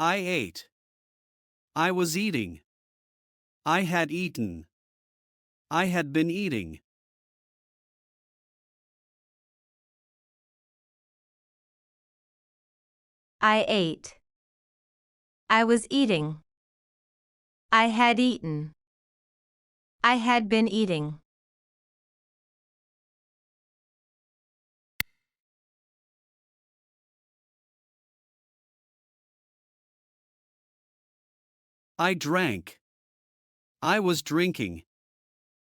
I ate. I was eating. I had eaten. I had been eating. I ate. I was eating. I had eaten. I had been eating. I drank. I was drinking.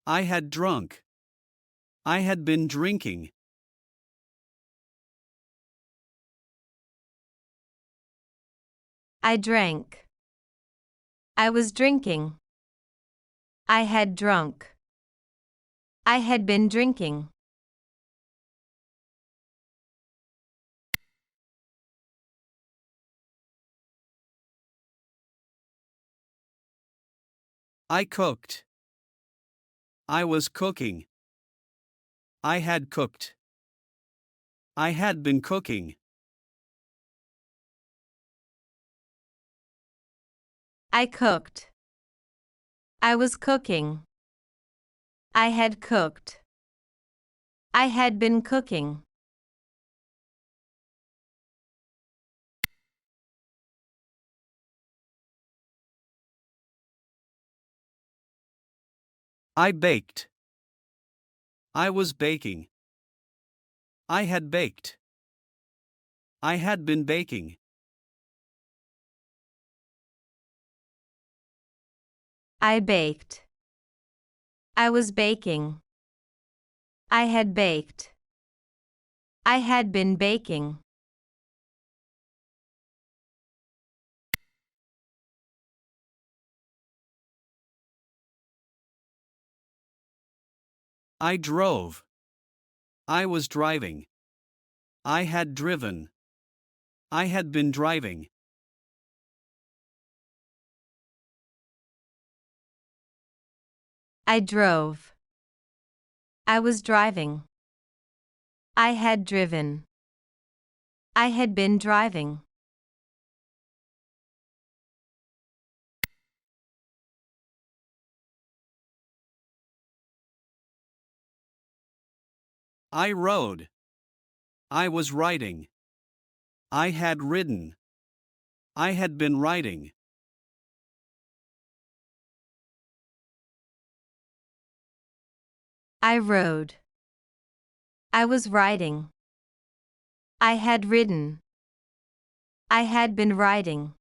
I had drunk. I had been drinking. I drank. I was drinking. I had drunk. I had been drinking. I cooked. I was cooking. I had cooked. I had been cooking. I cooked. I was cooking. I had cooked. I had been cooking. I baked. I was baking. I had baked. I had been baking. I baked. I was baking. I had baked. I had been baking. I drove. I was driving. I had driven. I had been driving. I drove. I was driving. I had driven. I had been driving. I rode. I was riding. I had ridden. I had been riding. I rode. I was riding. I had ridden. I had been riding.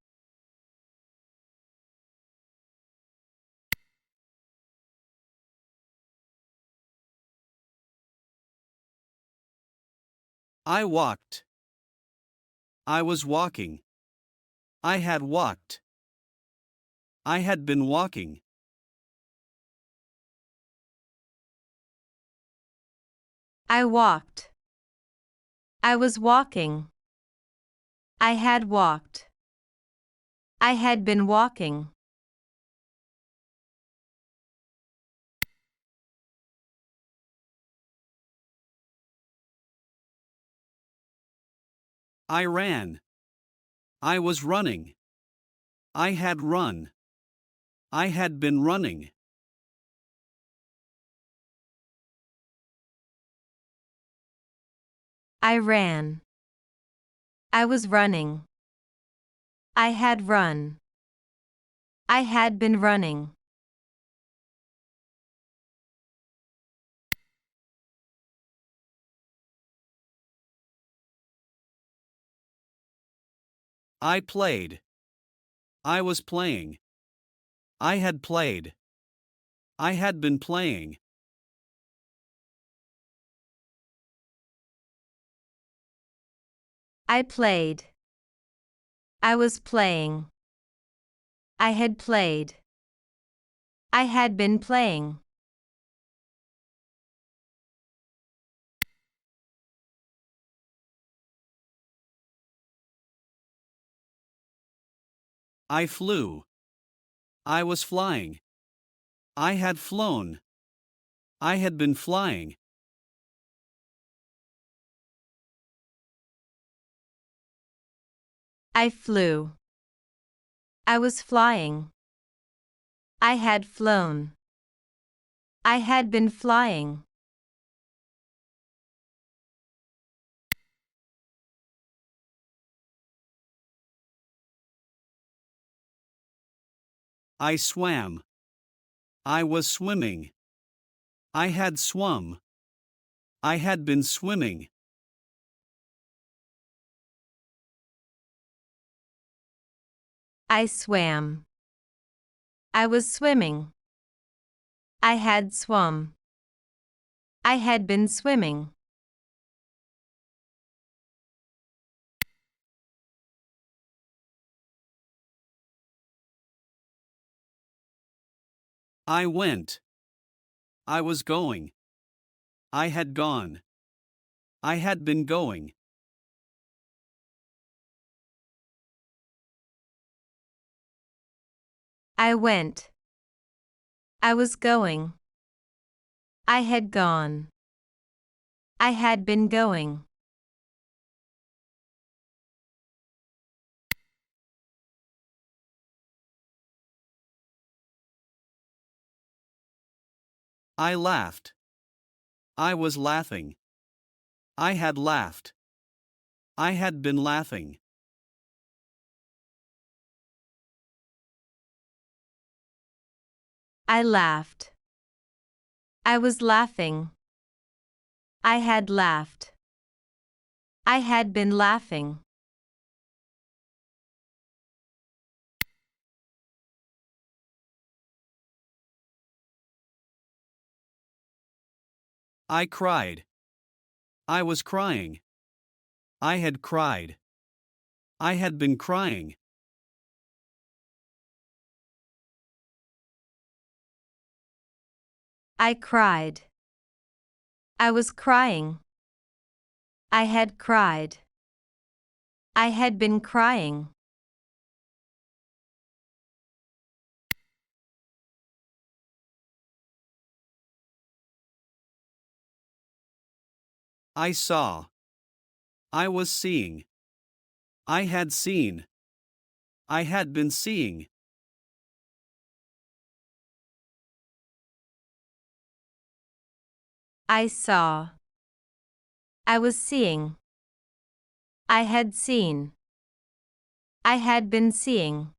I walked. I was walking. I had walked. I had been walking. I walked. I was walking. I had walked. I had been walking. I ran. I was running. I had run. I had been running. I ran. I was running. I had run. I had been running. I played. I was playing. I had played. I had been playing. I played. I was playing. I had played. I had been playing. I flew. I was flying. I had flown. I had been flying. I flew. I was flying. I had flown. I had been flying. I swam. I was swimming. I had swum. I had been swimming. I swam. I was swimming. I had swum. I had been swimming. I went. I was going. I had gone. I had been going. I went. I was going. I had gone. I had been going. I laughed. I was laughing. I had laughed. I had been laughing. I laughed. I was laughing. I had laughed. I had been laughing. I cried. I was crying. I had cried. I had been crying. I cried. I was crying. I had cried. I had been crying. I saw. I was seeing. I had seen. I had been seeing. I saw. I was seeing. I had seen. I had been seeing.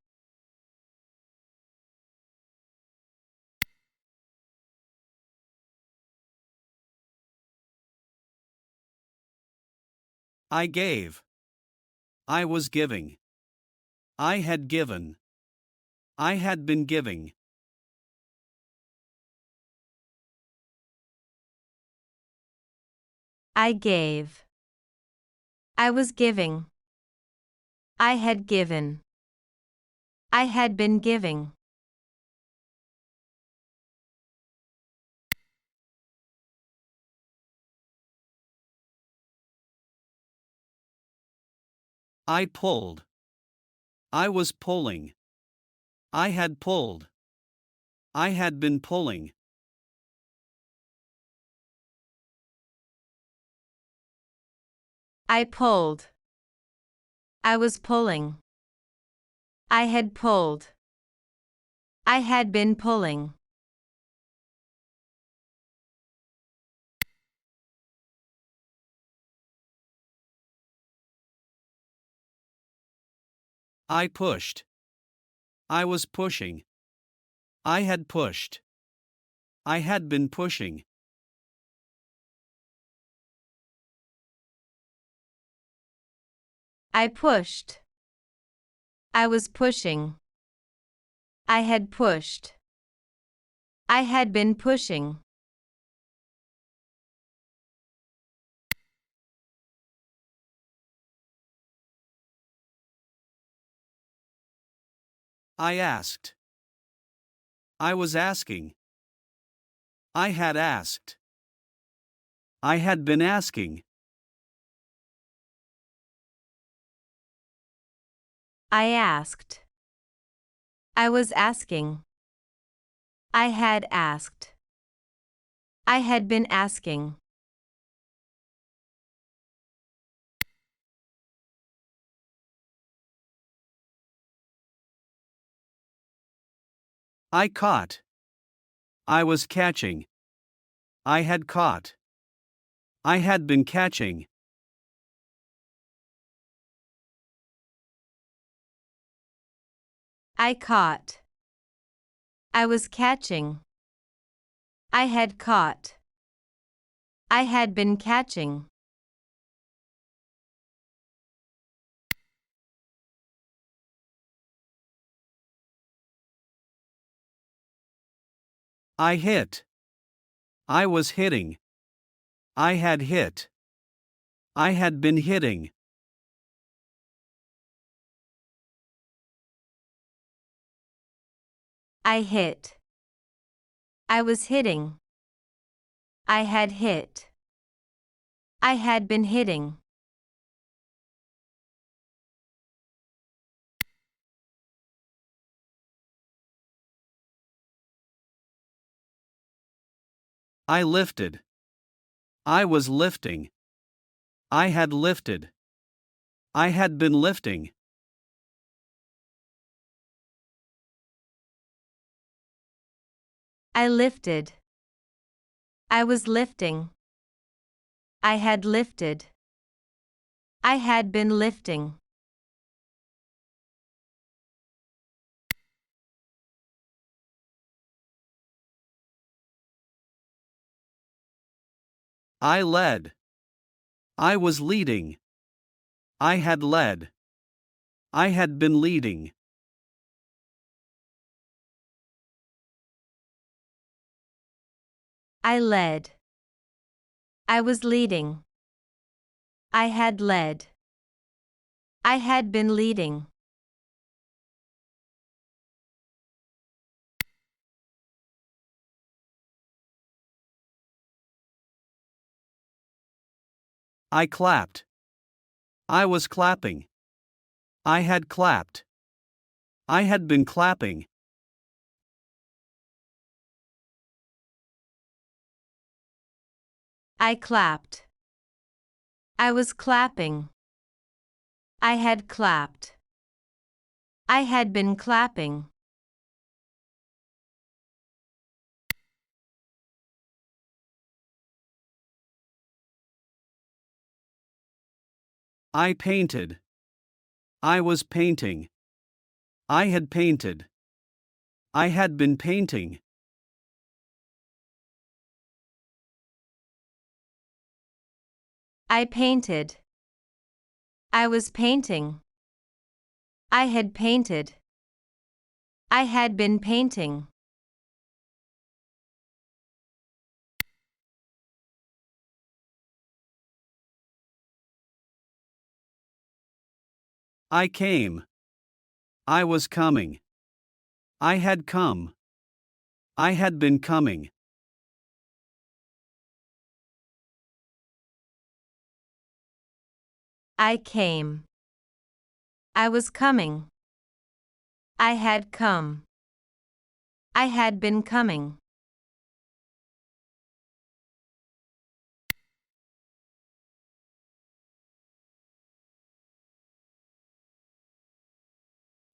I gave. I was giving. I had given. I had been giving. I gave. I was giving. I had given. I had been giving. I pulled. I was pulling. I had pulled. I had been pulling. I pulled. I was pulling. I had pulled. I had been pulling. I pushed. I was pushing. I had pushed. I had been pushing. I pushed. I was pushing. I had pushed. I had been pushing. I asked. I was asking. I had asked. I had been asking. I asked. I was asking. I had asked. I had been asking. I caught. I was catching. I had caught. I had been catching. I caught. I was catching. I had caught. I had been catching. I hit. I was hitting. I had hit. I had been hitting. I hit. I was hitting. I had hit. I had been hitting. I lifted. I was lifting. I had lifted. I had been lifting. I lifted. I was lifting. I had lifted. I had been lifting. I led. I was leading. I had led. I had been leading. I led. I was leading. I had led. I had been leading. I clapped. I was clapping. I had clapped. I had been clapping. I clapped. I was clapping. I had clapped. I had been clapping. I painted. I was painting. I had painted. I had been painting. I painted. I was painting. I had painted. I had been painting. I came. I was coming. I had come. I had been coming. I came. I was coming. I had come. I had been coming.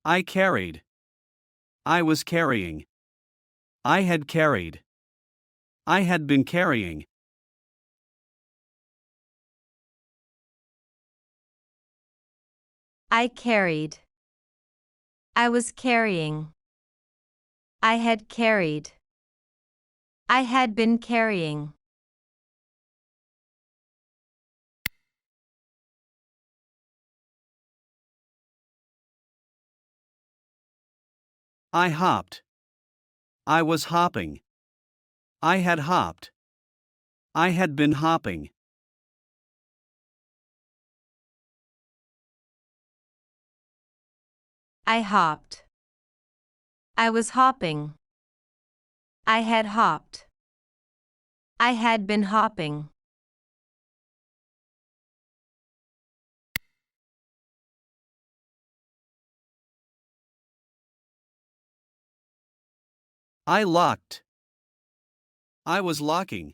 I carried. I was carrying. I had carried. I had been carrying. I carried. I was carrying. I had carried. I had been carrying. I hopped. I was hopping. I had hopped. I had been hopping. I hopped. I was hopping. I had hopped. I had been hopping. I locked. I was locking.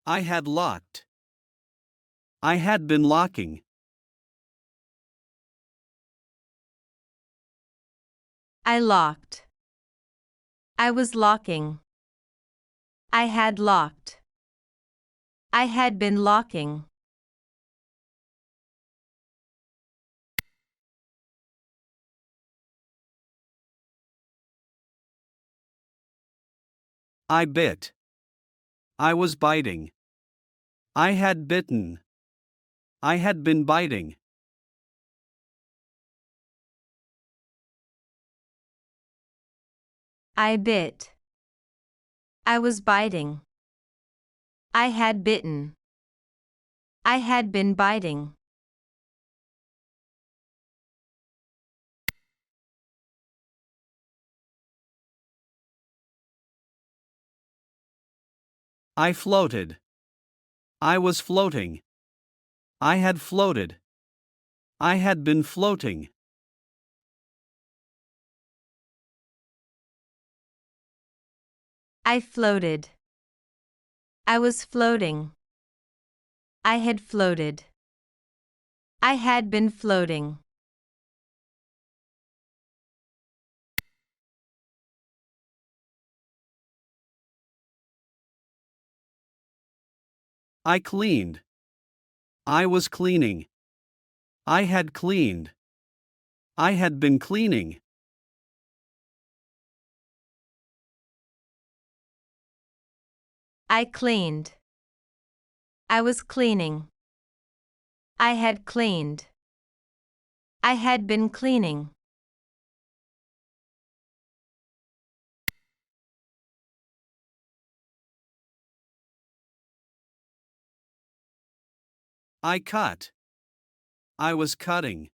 I had locked. I had been locking. I locked. I was locking. I had locked. I had been locking. I bit. I was biting. I had bitten. I had been biting. I bit. I was biting. I had bitten. I had been biting. I floated. I was floating. I had floated. I had been floating. I floated. I was floating. I had floated. I had been floating. I cleaned. I was cleaning. I had cleaned. I had been cleaning. I cleaned. I was cleaning. I had cleaned. I had been cleaning. I cut. I was cutting.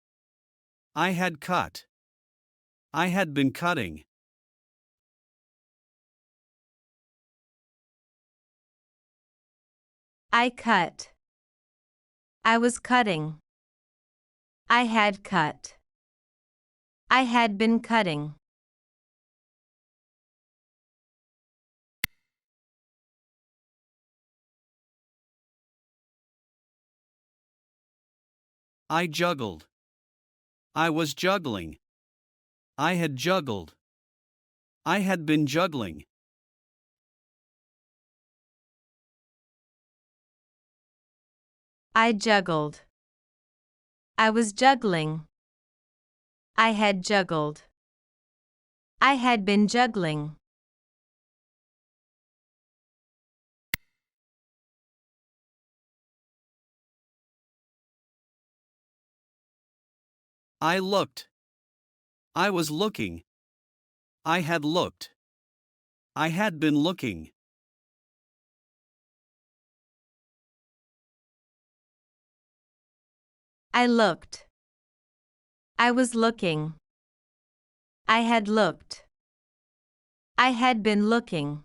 I had cut. I had been cutting. I cut. I was cutting. I had cut. I had been cutting. I juggled. I was juggling. I had juggled. I had been juggling. I juggled. I was juggling. I had juggled. I had been juggling. I looked. I was looking. I had looked. I had been looking. I looked. I was looking. I had looked. I had been looking.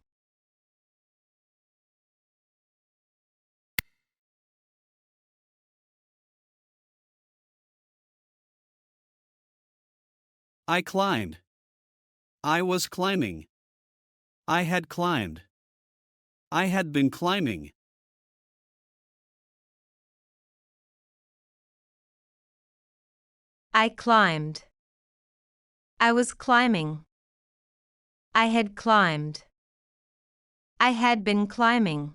I climbed. I was climbing. I had climbed. I had been climbing. I climbed. I was climbing. I had climbed. I had been climbing.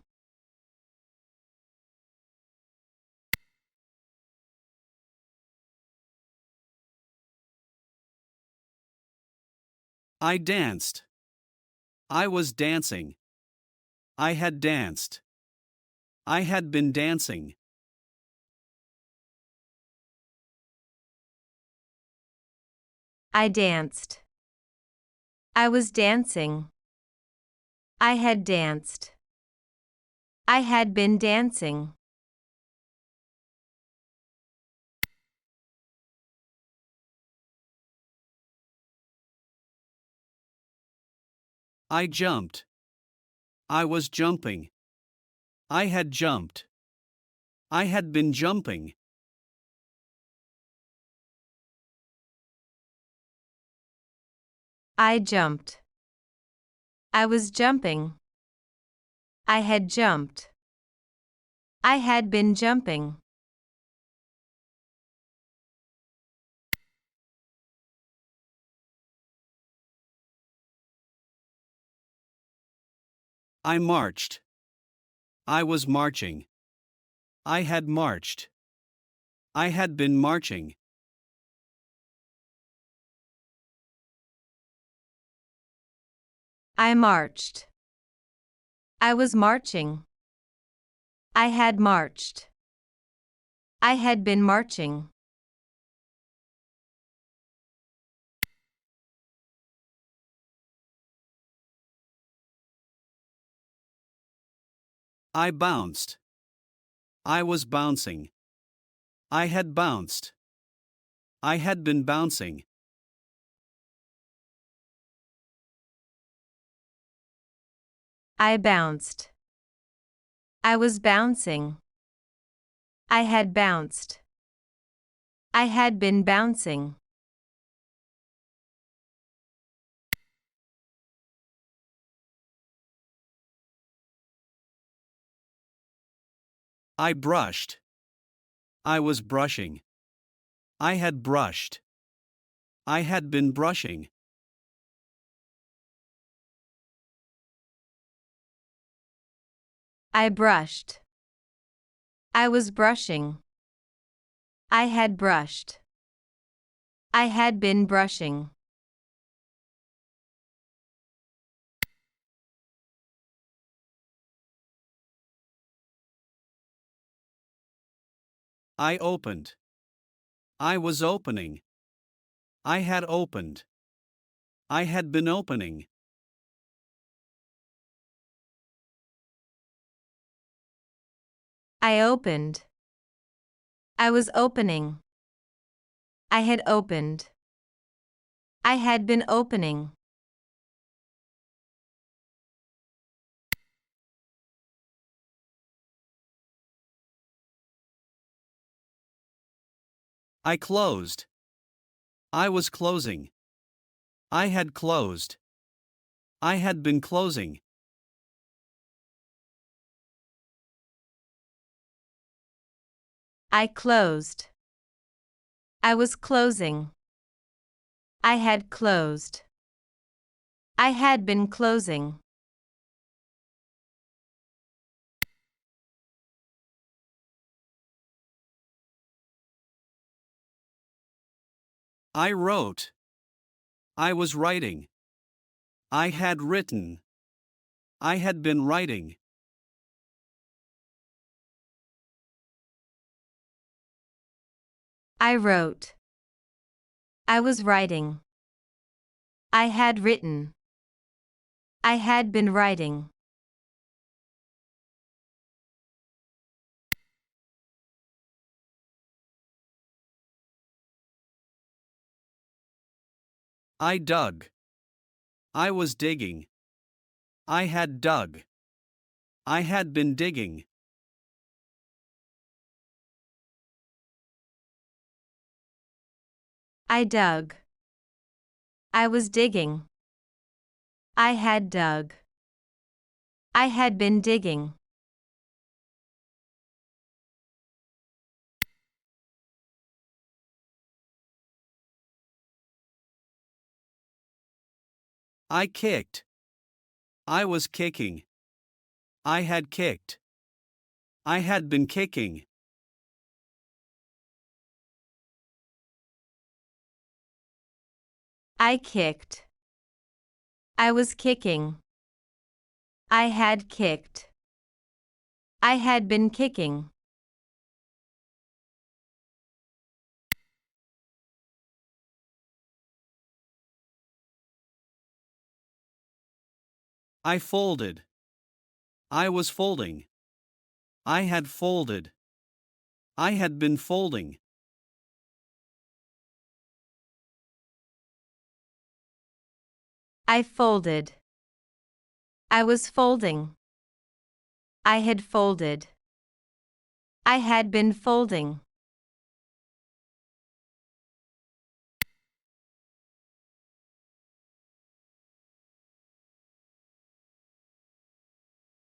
I danced. I was dancing. I had danced. I had been dancing. I danced. I was dancing. I had danced. I had been dancing. I jumped. I was jumping. I had jumped. I had been jumping. I jumped. I was jumping. I had jumped. I had been jumping. I marched. I was marching. I had marched. I had been marching. I marched. I was marching. I had marched. I had been marching. I bounced. I was bouncing. I had bounced. I had been bouncing. I bounced. I was bouncing. I had bounced. I had been bouncing. I brushed. I was brushing. I had brushed. I had been brushing. I brushed. I was brushing. I had brushed. I had been brushing. I opened. I was opening. I had opened. I had been opening. I opened. I was opening. I had opened. I had been opening. I closed. I was closing. I had closed. I had been closing. I closed. I was closing. I had closed. I had been closing. I wrote. I was writing. I had written. I had been writing. I wrote. I was writing. I had written. I had been writing. I dug. I was digging. I had dug. I had been digging. I dug. I was digging. I had dug. I had been digging. I kicked. I was kicking. I had kicked. I had been kicking. I kicked. I was kicking. I had kicked. I had been kicking. I folded. I was folding. I had folded. I had been folding. I folded. I was folding. I had folded. I had been folding.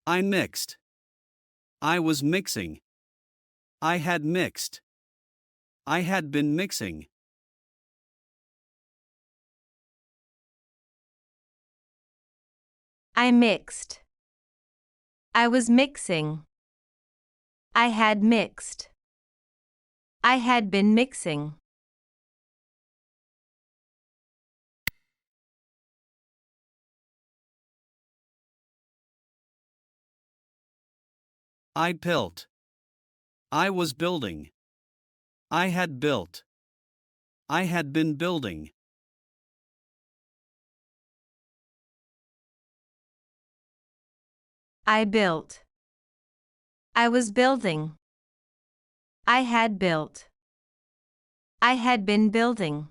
I mixed. I was mixing. I had mixed. I had been mixing. I mixed. I was mixing. I had mixed. I had been mixing. I built. I was building. I had built. I had been building. I built. I was building. I had built. I had been building.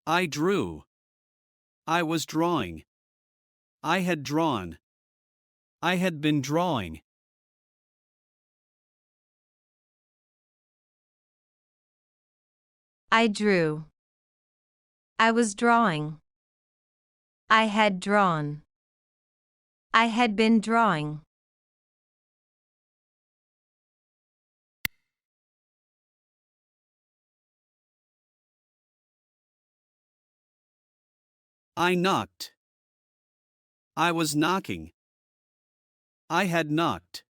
I drew. I was drawing. I had drawn. I had been drawing. I drew. I was drawing. I had drawn. I had been drawing. I knocked. I was knocking. I had knocked.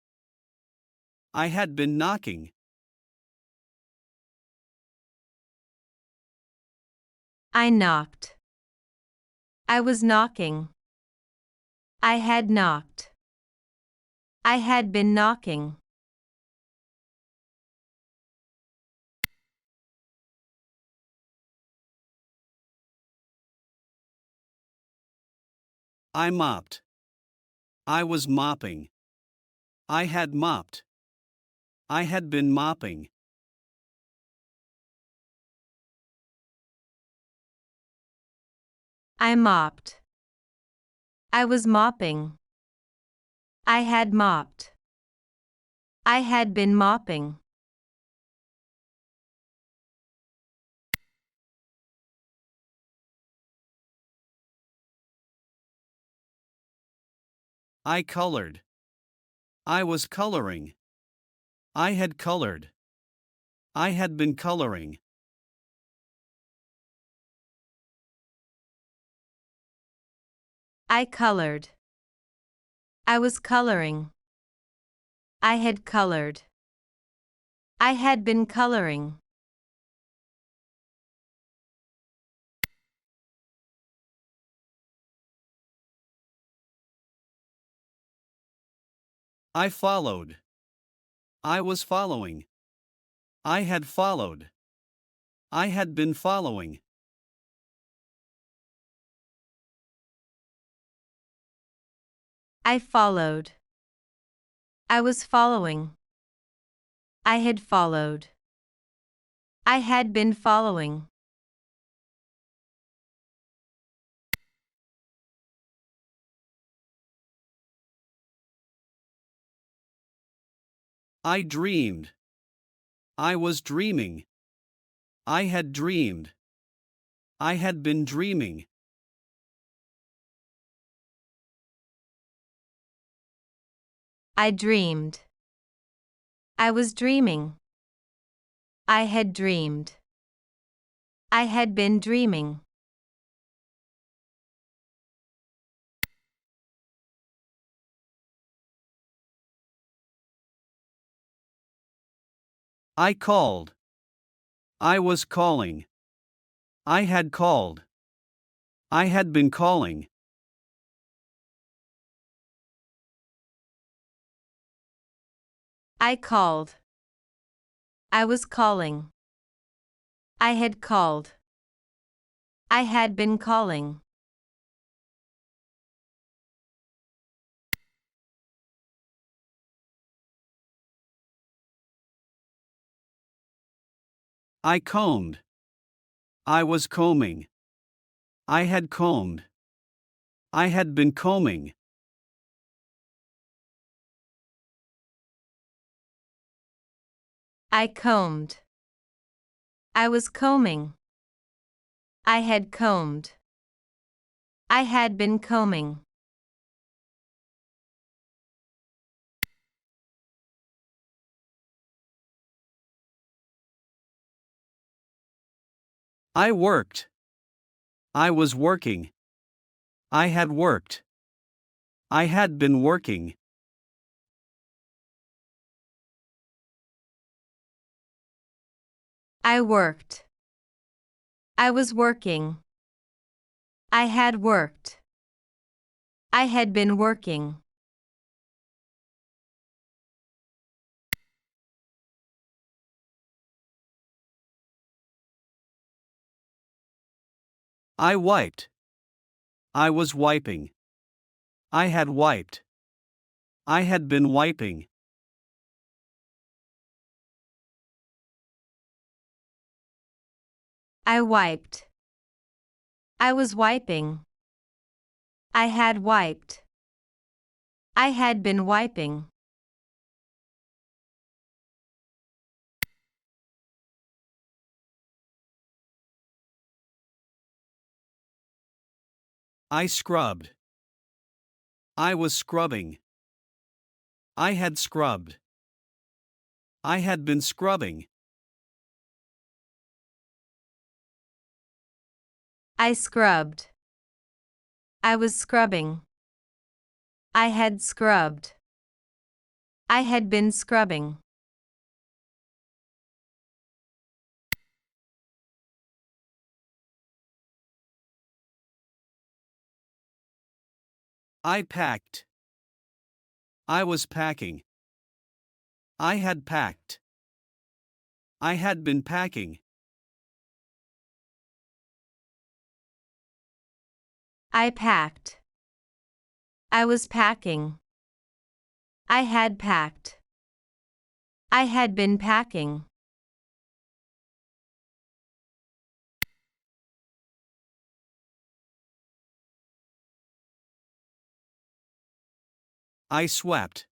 I had been knocking. I knocked. I was knocking. I had knocked. I had been knocking. I mopped. I was mopping. I had mopped. I had been mopping. I mopped. I was mopping. I had mopped. I had been mopping. I colored. I was coloring. I had colored. I had been coloring. I colored. I was coloring. I had colored. I had been coloring. I followed. I was following. I had followed. I had been following. I followed. I was following. I had followed. I had been following. I dreamed. I was dreaming. I had dreamed. I had been dreaming. I dreamed. I was dreaming. I had dreamed. I had been dreaming. I called. I was calling. I had called. I had been calling. I called. I was calling. I had called. I had been calling. I combed. I was combing. I had combed. I had been combing. I combed. I was combing. I had combed. I had been combing. I worked. I was working. I had worked. I had been working. I worked. I was working. I had worked. I had been working. I wiped. I was wiping. I had wiped. I had been wiping. I wiped. I was wiping. I had wiped. I had been wiping. I scrubbed. I was scrubbing. I had scrubbed. I had been scrubbing. I scrubbed. I was scrubbing. I had scrubbed. I had been scrubbing. I packed. I was packing. I had packed. I had been packing. I packed. I was packing. I had packed. I had been packing. I swept.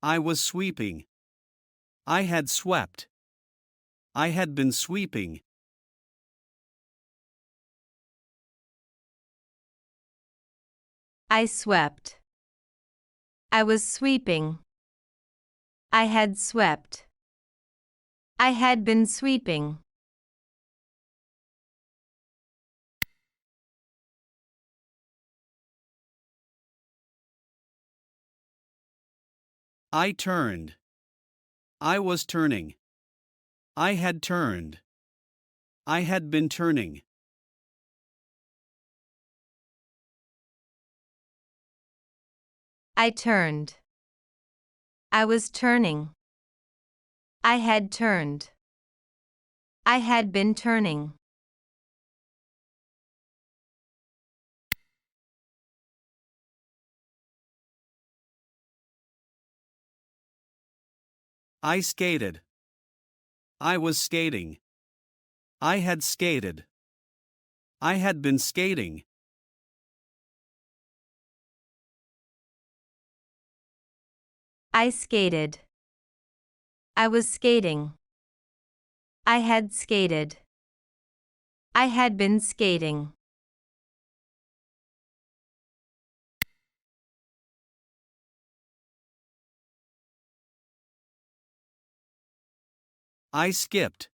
I was sweeping. I had swept. I had been sweeping. I swept. I was sweeping. I had swept. I had been sweeping. I turned. I was turning. I had turned. I had been turning. I turned. I was turning. I had turned. I had been turning. I skated. I was skating. I had skated. I had been skating. I skated. I was skating. I had skated. I had been skating. I skipped.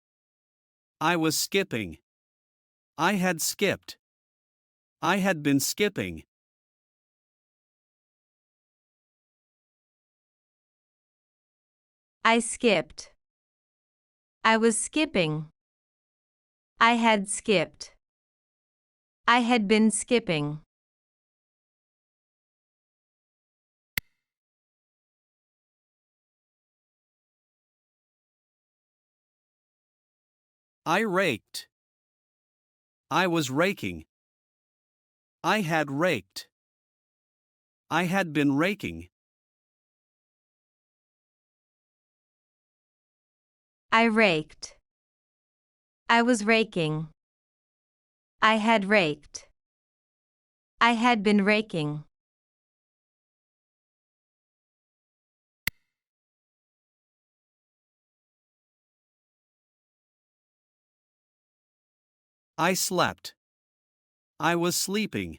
I was skipping. I had skipped. I had been skipping. I skipped. I was skipping. I had skipped. I had been skipping. I raked. I was raking. I had raked. I had been raking. I raked. I was raking. I had raked. I had been raking. I slept. I was sleeping.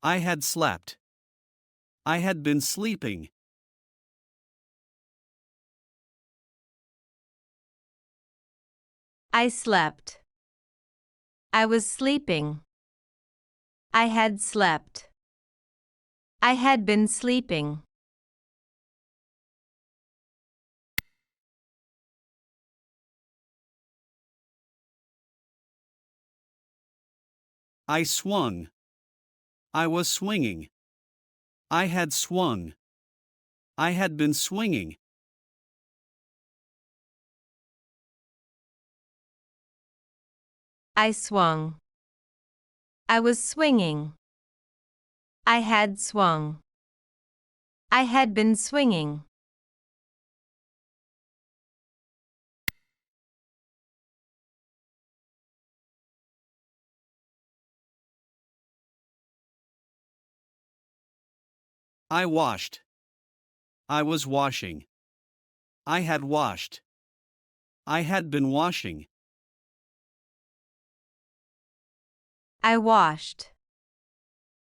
I had slept. I had been sleeping. I slept. I was sleeping. I had slept. I had been sleeping. I swung. I was swinging. I had swung. I had been swinging. I swung. I was swinging. I had swung. I had been swinging. I washed. I was washing. I had washed. I had been washing. I washed.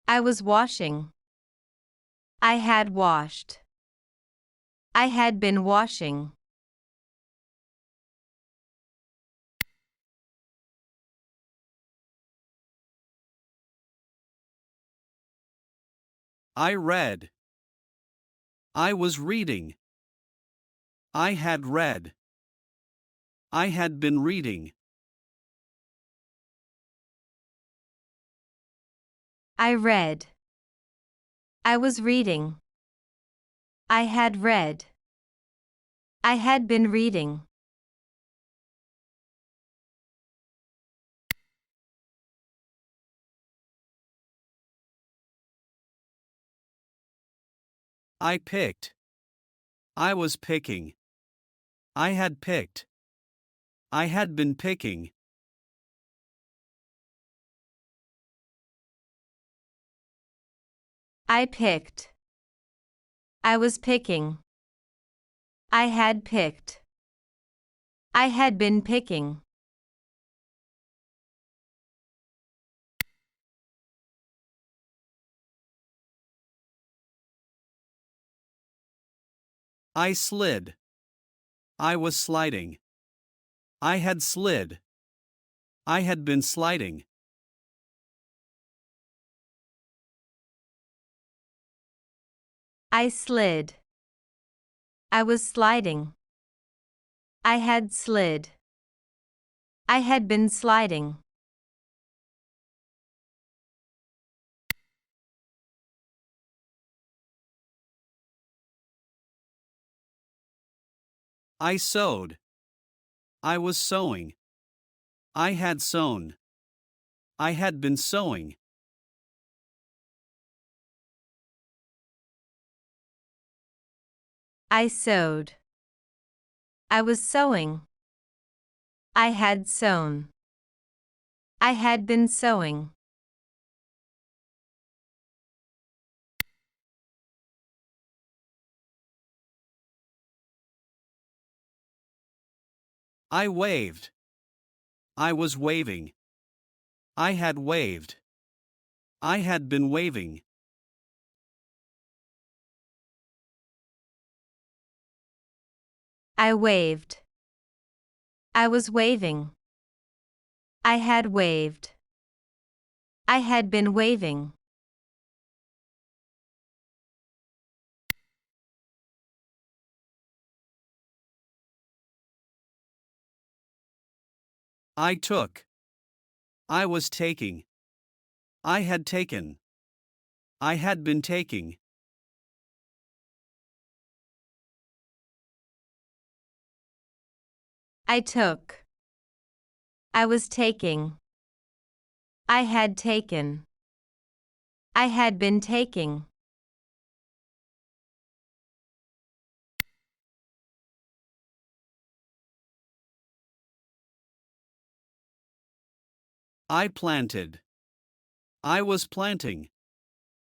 I was washing. I had washed. I had been washing. I read. I was reading. I had read. I had been reading. I read. I was reading. I had read. I had been reading. I picked. I was picking. I had picked. I had been picking. I picked. I was picking. I had picked. I had been picking. I slid. I was sliding. I had slid. I had been sliding. I slid. I was sliding. I had slid. I had been sliding. I sewed. I was sewing. I had sewn. I had been sewing. I sewed. I was sewing. I had sewn. I had been sewing. I waved. I was waving. I had waved. I had been waving. I waved. I was waving. I had waved. I had been waving. I took. I was taking. I had taken. I had been taking. I took. I was taking. I had taken. I had been taking. I planted. I was planting.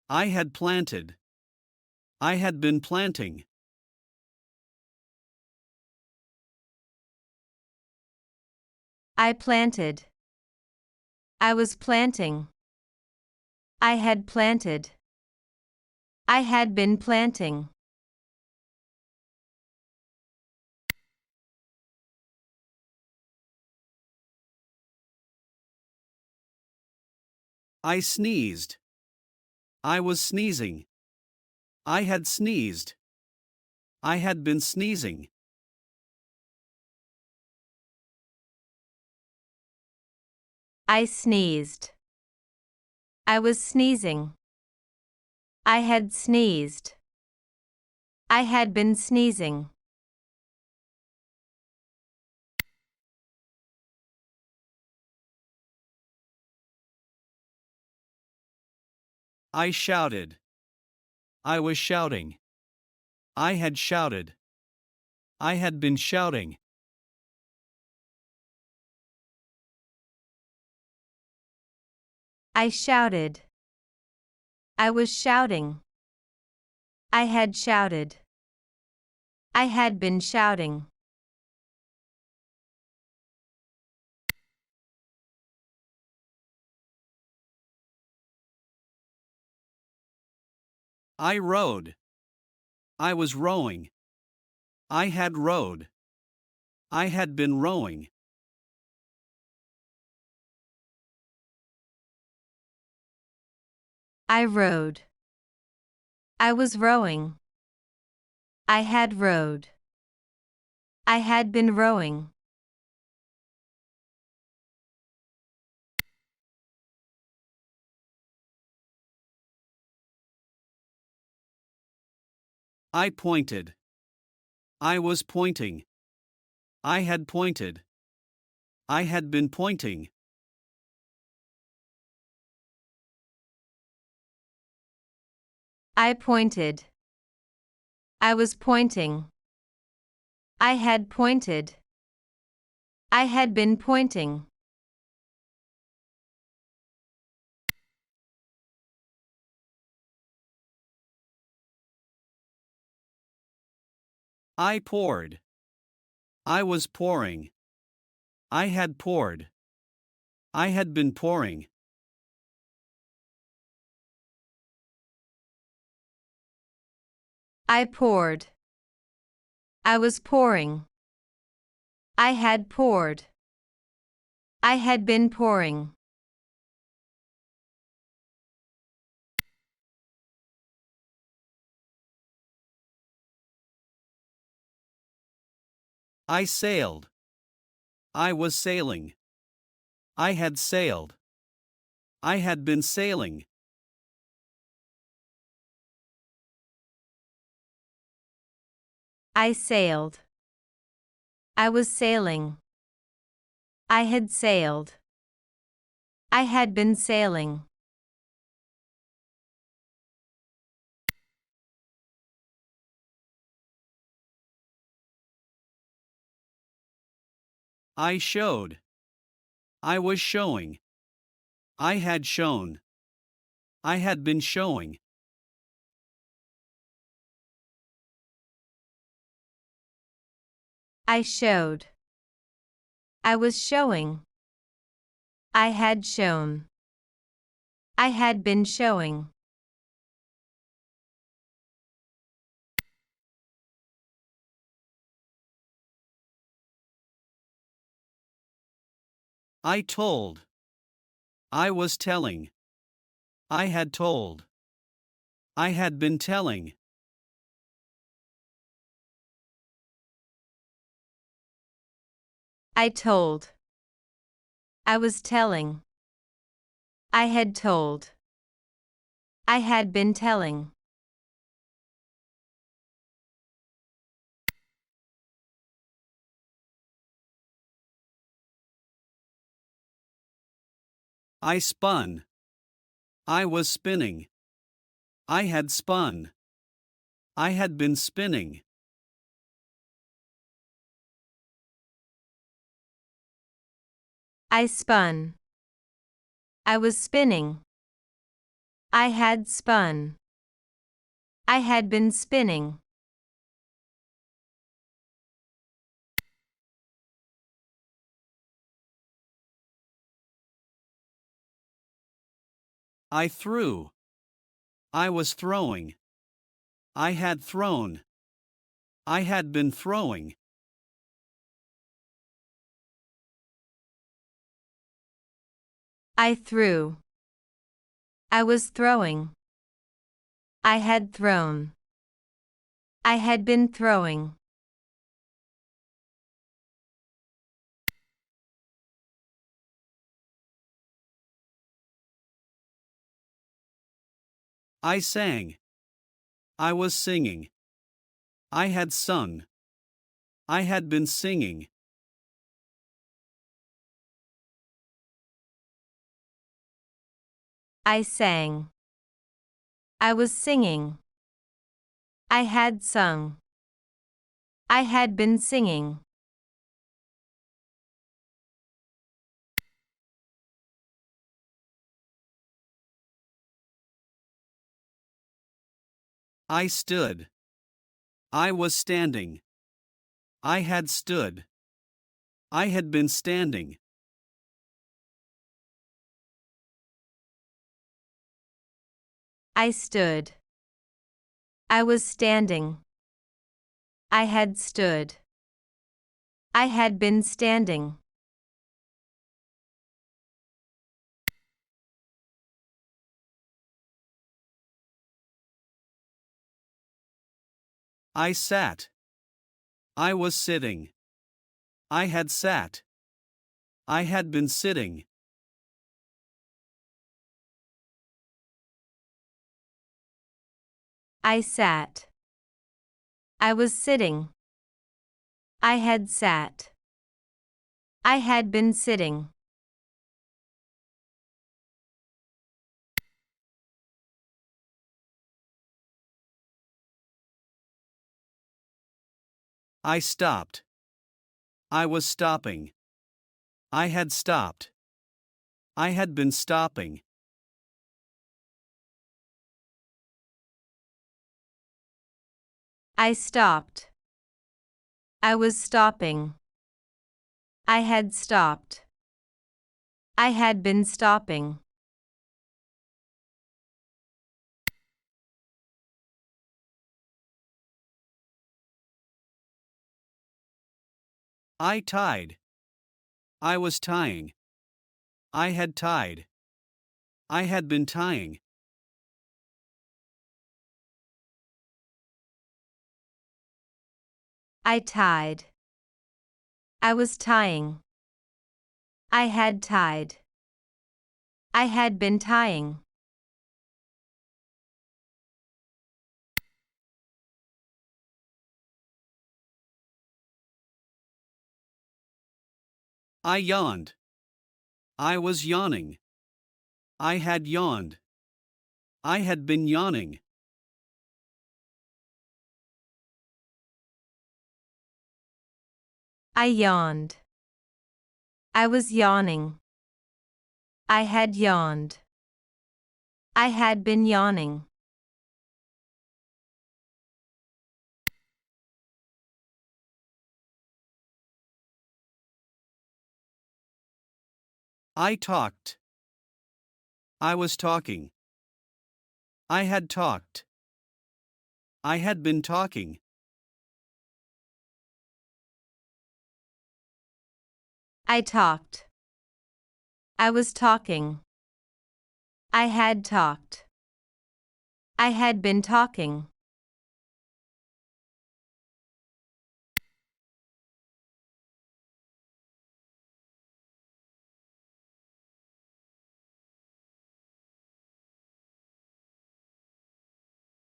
I had planted. I had been planting. I planted. I was planting. I had planted. I had been planting. I sneezed. I was sneezing. I had sneezed. I had been sneezing. I sneezed. I was sneezing. I had sneezed. I had been sneezing. I shouted. I was shouting. I had shouted. I had been shouting. I shouted. I was shouting. I had shouted. I had been shouting. I rowed. I was rowing. I had rowed. I had been rowing. I rowed. I was rowing. I had rowed. I had been rowing. I pointed. I was pointing. I had pointed. I had been pointing. I pointed. I was pointing. I had pointed. I had been pointing. I poured. I was pouring. I had poured. I had been pouring. I poured. I was pouring. I had poured. I had been pouring. I sailed. I was sailing. I had sailed. I had been sailing. I sailed. I was sailing. I had sailed. I had been sailing. I showed. I was showing. I had shown. I had been showing. I showed. I was showing. I had shown. I had been showing. I told. I was telling. I had told. I had been telling. I told. I was telling. I had told. I had been telling. I spun. I was spinning. I had spun. I had been spinning. I spun. I was spinning. I had spun. I had been spinning. I threw. I was throwing. I had thrown. I had been throwing. I threw. I was throwing. I had thrown. I had been throwing. I sang. I was singing. I had sung. I had been singing. I sang. I was singing. I had sung. I had been singing. I stood. I was standing. I had stood. I had been standing. I stood. I was standing. I had stood. I had been standing. I sat. I was sitting. I had sat. I had been sitting. I sat. I was sitting. I had sat. I had been sitting. I stopped. I was stopping. I had stopped. I had been stopping. I stopped. I was stopping. I had stopped. I had been stopping. I tied. I was tying. I had tied. I had been tying. I tied. I was tying. I had tied. I had been tying. I yawned. I was yawning. I had yawned. I had been yawning. I yawned. I was yawning. I had yawned. I had been yawning. I talked. I was talking. I had talked. I had been talking. I talked. I was talking. I had talked. I had been talking.